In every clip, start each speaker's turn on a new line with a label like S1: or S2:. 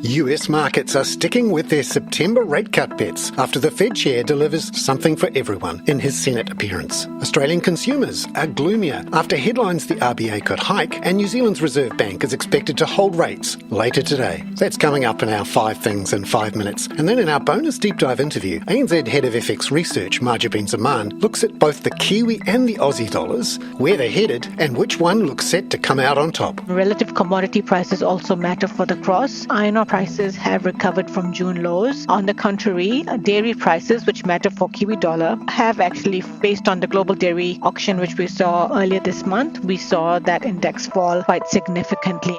S1: US markets are sticking with their September rate cut bets after the Fed chair delivers something for everyone in his Senate appearance. Australian consumers are gloomier after headlines the RBA could hike, and New Zealand's Reserve Bank is expected to hold rates later today. That's coming up in our 5 Things in 5 Minutes. And then in our bonus deep dive interview, ANZ Head of FX Research, Mahjabeen Zaman, looks at both the Kiwi and the Aussie dollars, where they're headed, and which one looks set to come out on top.
S2: Relative commodity prices also matter for the cross. Iron ore prices have recovered from June lows. On the contrary, dairy prices, which matter for Kiwi dollar, have actually, based on the global dairy auction which we saw earlier this month, we saw that index fall quite significantly.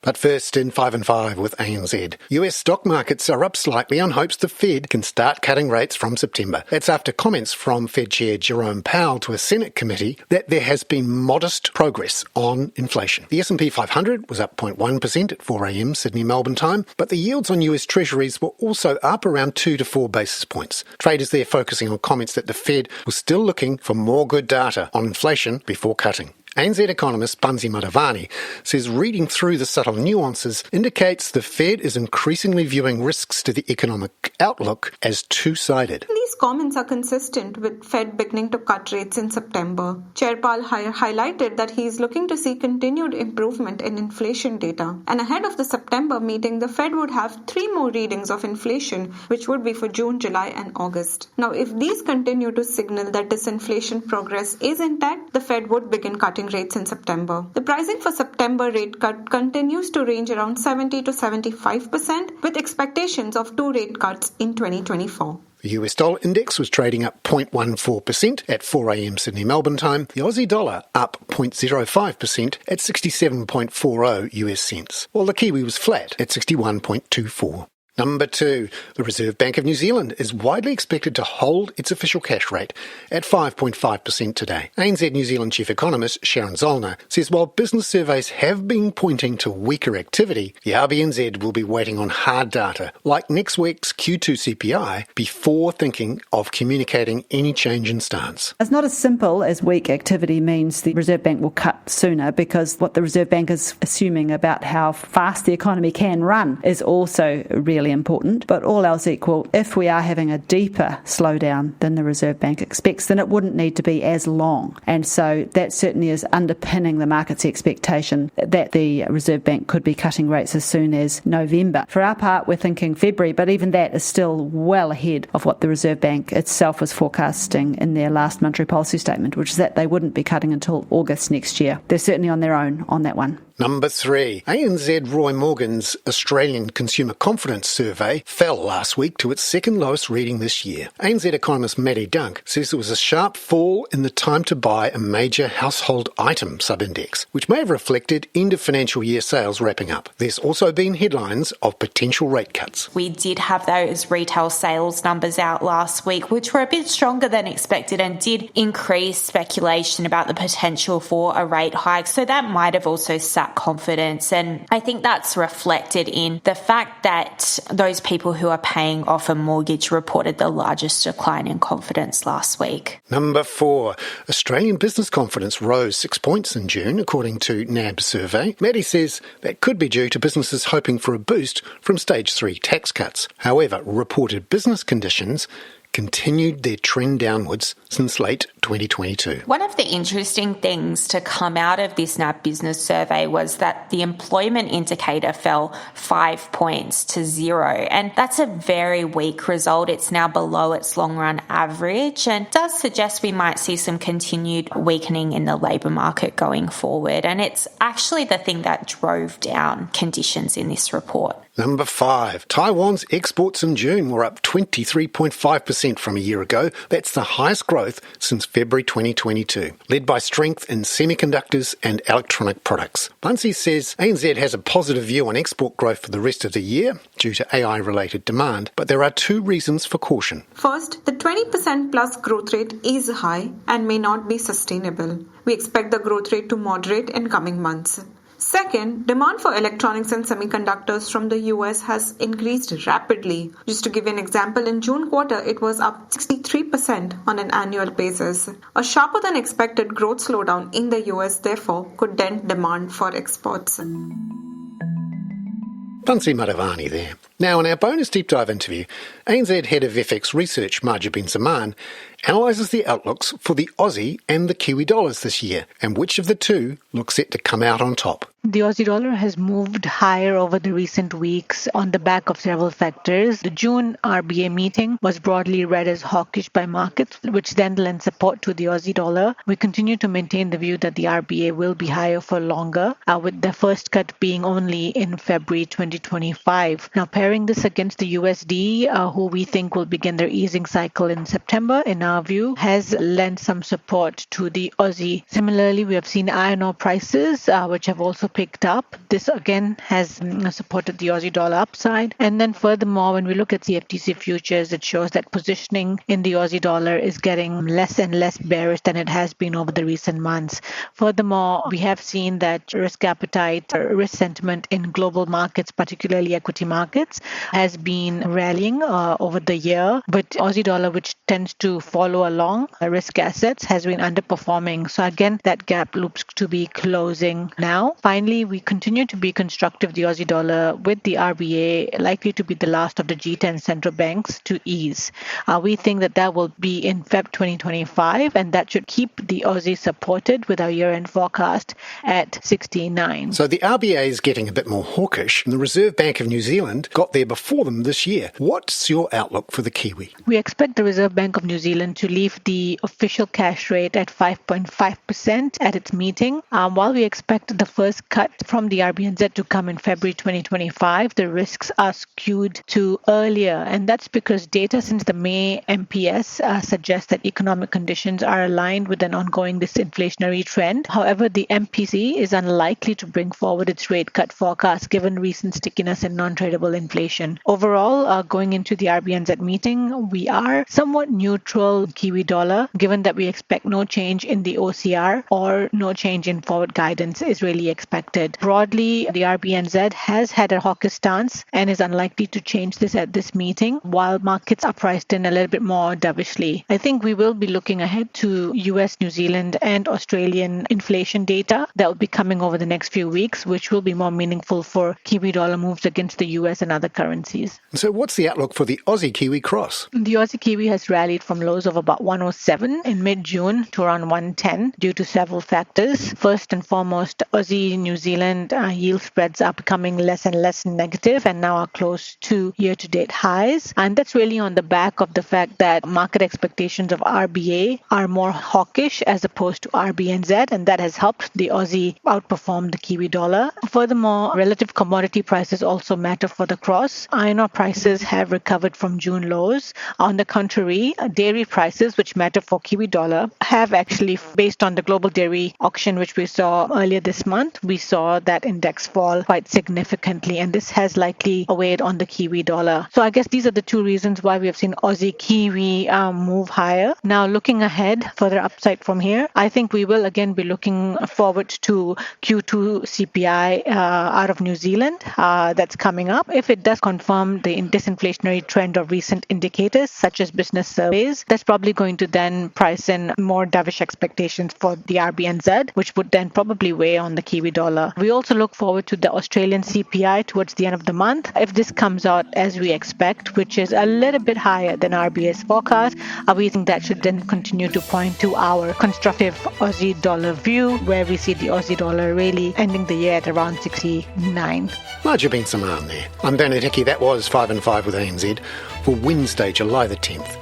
S1: But first, in 5 and 5 with ANZ. US stock markets are up slightly on hopes the Fed can start cutting rates from September. That's after comments from Fed Chair Jerome Powell to a Senate committee that there has been modest progress on inflation. The S&P 500 was up 0.1% at 4 a.m. Sydney-Melbourne time, but the yields on US Treasuries were also up around 2 to 4 basis points. Traders there focusing on comments that the Fed was still looking for more good data on inflation before cutting. ANZ economist Bansi Madhavani says reading through the subtle nuances indicates the Fed is increasingly viewing risks to the economic outlook as two-sided.
S3: These comments are consistent with Fed beginning to cut rates in September. Chair Powell highlighted that he is looking to see continued improvement in inflation data. And ahead of the September meeting, the Fed would have 3 more readings of inflation, which would be for June, July and August. Now, if these continue to signal that disinflation progress is intact, the Fed would begin cutting rates in September. The pricing for September rate cut continues to range around 70 to 75%, with expectations of 2 rate cuts in 2024.
S1: The US dollar index was trading up 0.14% at 4 a.m. Sydney-Melbourne time. The Aussie dollar up 0.05% at 67.40 US cents, while the Kiwi was flat at 61.24. Number 2, the Reserve Bank of New Zealand is widely expected to hold its official cash rate at 5.5% today. ANZ New Zealand Chief Economist Sharon Zollner says while business surveys have been pointing to weaker activity, the RBNZ will be waiting on hard data like next week's Q2 CPI before thinking of communicating any change in stance.
S4: It's not as simple as weak activity means the Reserve Bank will cut sooner, because what the Reserve Bank is assuming about how fast the economy can run is also really important. But all else equal, if we are having a deeper slowdown than the Reserve Bank expects, then it wouldn't need to be as long. And so that certainly is underpinning the market's expectation that the Reserve Bank could be cutting rates as soon as November. For our part, we're thinking February, but even that is still well ahead of what the Reserve Bank itself was forecasting in their last monetary policy statement, which is that they wouldn't be cutting until August next year. They're certainly on their own on that one.
S1: Number 3, ANZ Roy Morgan's Australian Consumer Confidence Survey fell last week to its second lowest reading this year. ANZ economist Maddie Dunk says there was a sharp fall in the time to buy a major household item sub-index, which may have reflected end of financial year sales wrapping up. There's also been headlines of potential rate cuts.
S5: We did have those retail sales numbers out last week, which were a bit stronger than expected and did increase speculation about the potential for a rate hike. So that might have also sapped confidence, and I think that's reflected in the fact that those people who are paying off a mortgage reported the largest decline in confidence last week.
S1: Number 4, Australian business confidence rose 6 points in June, according to NAB's survey. Maddie says that could be due to businesses hoping for a boost from Stage 3 tax cuts. However, reported business conditions continued their trend downwards since late 2022.
S5: One of the interesting things to come out of this NAB business survey was that the employment indicator fell 5 points to 0, and that's a very weak result. It's now below its long-run average and does suggest we might see some continued weakening in the labour market going forward, and it's actually the thing that drove down conditions in this report.
S1: Number 5, Taiwan's exports in June were up 23.5% from a year ago. That's the highest growth since February 2022, led by strength in semiconductors and electronic products. Bansi says ANZ has a positive view on export growth for the rest of the year due to AI-related demand, but there are 2 reasons for caution.
S3: First, the 20% plus growth rate is high and may not be sustainable. We expect the growth rate to moderate in coming months. Second, demand for electronics and semiconductors from the US has increased rapidly. Just to give an example, in June quarter, it was up 63% on an annual basis. A sharper than expected growth slowdown in the US, therefore, could dent demand for exports.
S1: Punsi Madhavani there. Now, in our bonus deep dive interview, ANZ Head of FX Research, Mahjabeen Zaman, analyses the outlooks for the Aussie and the Kiwi dollars this year, and which of the two looks set to come out on top.
S2: The Aussie dollar has moved higher over the recent weeks on the back of several factors. The June RBA meeting was broadly read as hawkish by markets, which then lent support to the Aussie dollar. We continue to maintain the view that the RBA will be higher for longer, with the first cut being only in February 2025. Now, pairing this against the USD, who we think will begin their easing cycle in September, in our view, has lent some support to the Aussie. Similarly, we have seen iron ore prices, which have also picked up. This again has supported the Aussie dollar upside. And then furthermore, when we look at CFTC futures, it shows that positioning in the Aussie dollar is getting less and less bearish than it has been over the recent months. Furthermore, we have seen that risk appetite, risk sentiment in global markets, particularly equity markets, has been rallying over the year. But Aussie dollar, which tends to follow along risk assets, has been underperforming. So again, that gap looks to be closing now. Finally, we continue to be constructive the Aussie dollar, with the RBA likely to be the last of the G10 central banks to ease. We think that will be in Feb 2025, and that should keep the Aussie supported with our year-end forecast at 69.
S1: So the RBA is getting a bit more hawkish, and the Reserve Bank of New Zealand got there before them this year. What's your outlook for the Kiwi?
S2: We expect the Reserve Bank of New Zealand to leave the official cash rate at 5.5% at its meeting. While we expect the first cut from the RBNZ to come in February 2025, the risks are skewed to earlier, and that's because data since the May MPS suggests that economic conditions are aligned with an ongoing disinflationary trend. However, the MPC is unlikely to bring forward its rate cut forecast given recent stickiness in non-tradable inflation. Overall, going into the RBNZ meeting, we are somewhat neutral Kiwi dollar, given that we expect no change in the OCR or no change in forward guidance is really expected. Broadly, the RBNZ has had a hawkish stance and is unlikely to change this at this meeting, while markets are priced in a little bit more dovishly. I think we will be looking ahead to US, New Zealand and Australian inflation data that will be coming over the next few weeks, which will be more meaningful for Kiwi dollar moves against the US and other currencies.
S1: So what's the outlook for the Aussie-Kiwi cross?
S2: The Aussie-Kiwi has rallied from lows of about 107 in mid-June to around 110 due to several factors. First and foremost, Aussie-New Zealand yield spreads are becoming less and less negative and now are close to year-to-date highs. And that's really on the back of the fact that market expectations of RBA are more hawkish as opposed to RBNZ, and that has helped the Aussie outperform the Kiwi dollar. Furthermore, relative commodity prices also matter for the cross. Iron ore prices have recovered from June lows. On the contrary, dairy prices, which matter for Kiwi dollar, have actually, based on the global dairy auction which we saw earlier this month, we saw that index fall quite significantly, and this has likely weighed on the Kiwi dollar. So I guess these are the two reasons why we have seen Aussie-Kiwi move higher. Now, looking ahead, further upside from here, I think we will again be looking forward to Q2 CPI out of New Zealand that's coming up. If it does confirm the disinflationary trend of recent indicators, such as business surveys, that's probably going to then price in more dovish expectations for the RBNZ, which would then probably weigh on the Kiwi dollar. We also look forward to the Australian CPI towards the end of the month. If this comes out as we expect, which is a little bit higher than RBA's forecast, we think that should then continue to point to our constructive Aussie dollar view, where we see the Aussie dollar really ending the year at around 69.
S1: Mahjabeen Zaman there. I'm Bernard Hickey. That was 5 and 5 with ANZ for Wednesday, July the 10th.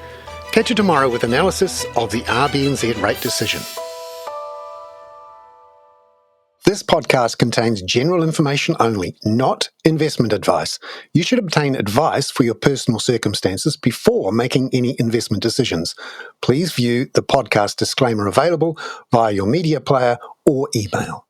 S1: Catch you tomorrow with analysis of the RBNZ rate decision. This podcast contains general information only, not investment advice. You should obtain advice for your personal circumstances before making any investment decisions. Please view the podcast disclaimer available via your media player or email.